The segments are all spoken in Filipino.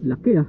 Laki ah.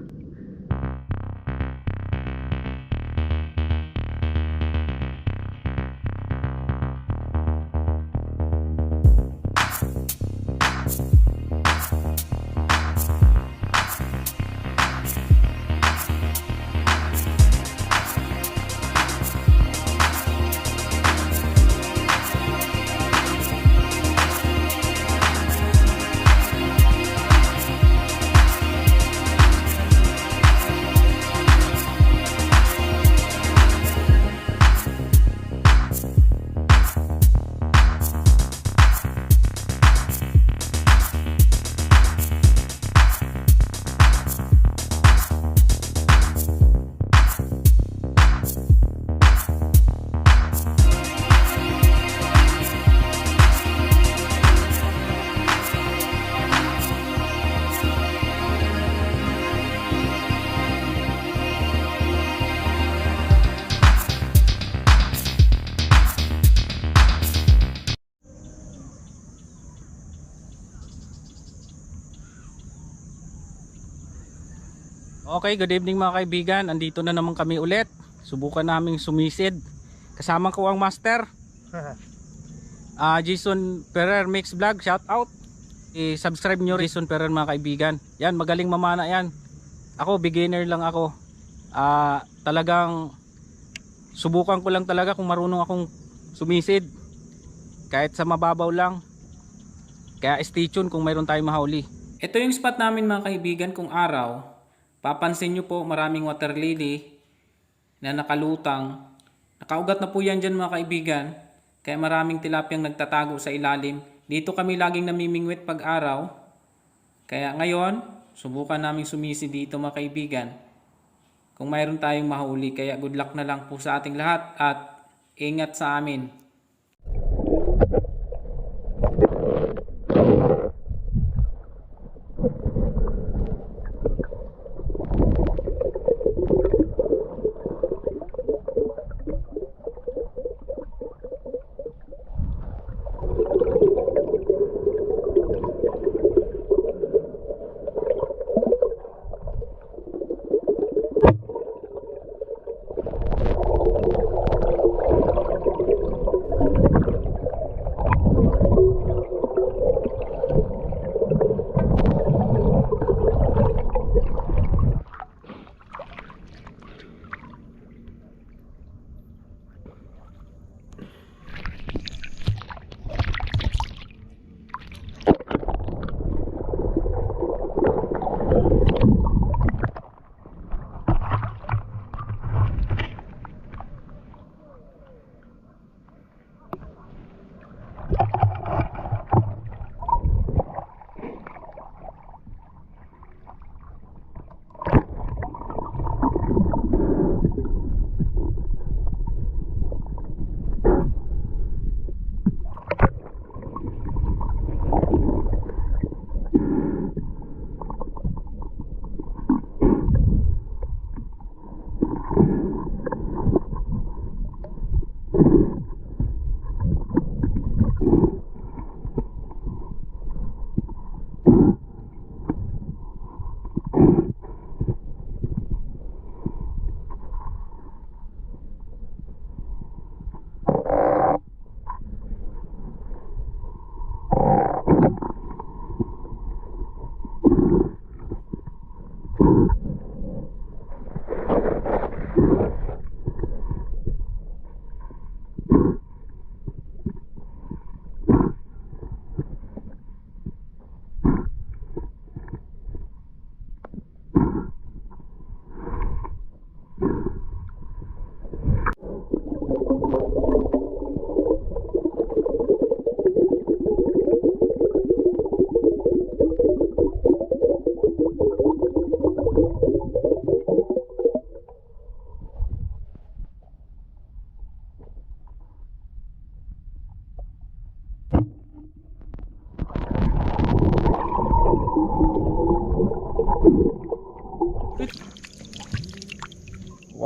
Okay, good evening mga kaibigan. Andito na naman kami ulit. Subukan naming sumisid. Kasama ko ang master. Jason Ferrer Mix Vlog, shout out. I-subscribe nyo Jason Ferrer mga kaibigan. Yan, magaling mamana yan. Ako, beginner lang ako. Talagang subukan ko lang talaga kung marunong akong sumisid. Kahit sa mababaw lang. Kaya stay tuned kung mayroon tayong mahuli. Ito yung spot namin mga kaibigan kung araw. Papansin nyo po maraming water lily na nakalutang. Nakaugat na po yan dyan mga kaibigan. Kaya maraming tilapiyang nagtatago sa ilalim. Dito kami laging namimingwit pag araw. Kaya ngayon, subukan namin sumisi dito mga kaibigan. Kung mayroon tayong mahuli. Kaya good luck na lang po sa ating lahat at ingat sa amin.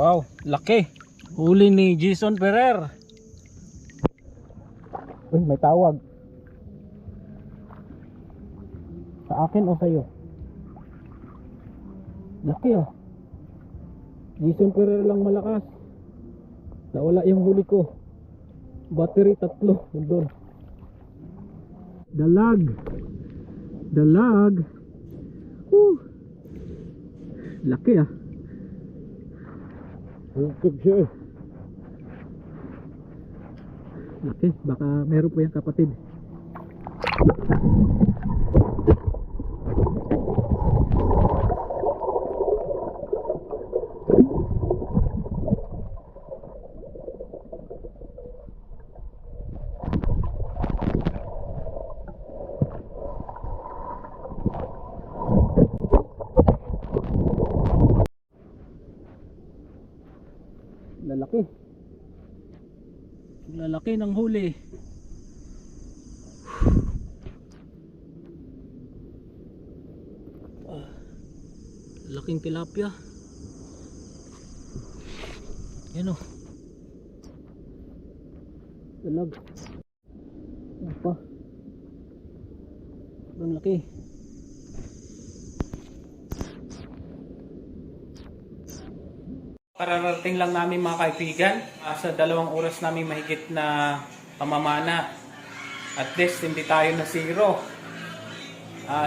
Wow, laki. Huli ni Jason Ferrer. Uy, may tawag. Sa akin o sa'yo? Laki ah. Jason Ferrer lang malakas. Nawala yung huli ko. Battery 3 nandun. Dalag. Dalag. Laki ah. Hukog siya. Laki. Baka meron po yung kapatid. Lalaki. Lalaki ng huli. Laking tilapia. Yan o. Dalag. Ano pa? Sobrang laki. Kararating lang namin mga kaibigan. Sa 2 oras namin mahigit na pamamana. At least hindi tayo na zero.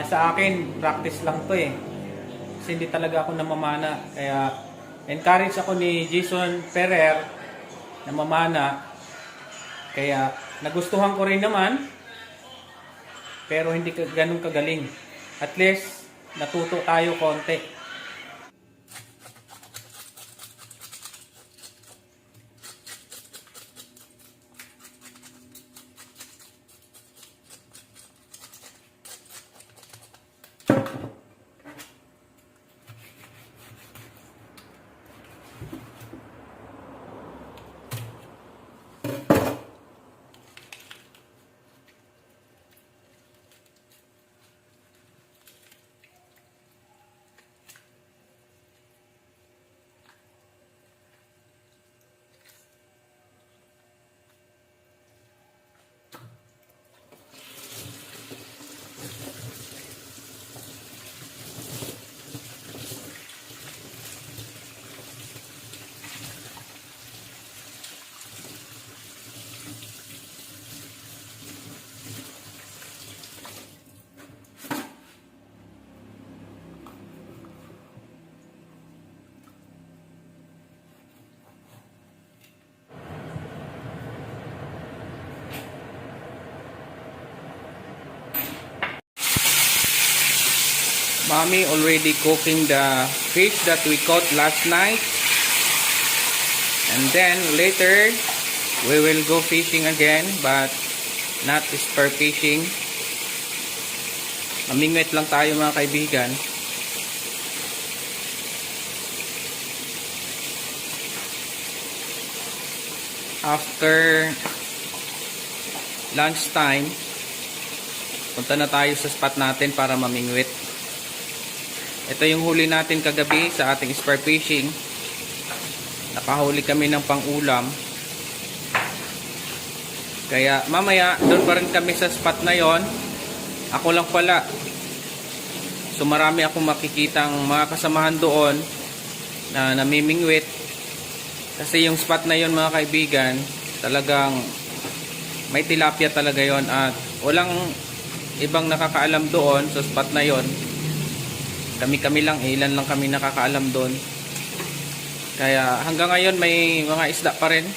Sa akin, practice lang to eh. Kasi hindi talaga ako namamana. Kaya encourage ako ni Jason Ferrer na mamana. Kaya nagustuhan ko rin naman. Pero hindi ganun kagaling. At least natuto tayo konti. Mommy already cooking the fish that we caught last night. And then later we will go fishing again, but not spur fishing. Mamingwit lang tayo mga kaibigan. After lunchtime, punta na tayo sa spot natin para mamingwit. Ito yung huli natin kagabi sa ating spur fishing. Nakahuli kami ng pang-ulam. Kaya mamaya doon pa rin kami sa spot na yon. Ako lang pala. So marami akong makikitang mga kasamahan doon na namimingwit. Kasi yung spot na yon mga kaibigan, talagang may tilapia talaga yon at walang ibang nakakaalam doon sa spot na yon. Kami lang, ilan lang kami nakakaalam doon. Kaya hanggang ngayon may mga isda pa rin.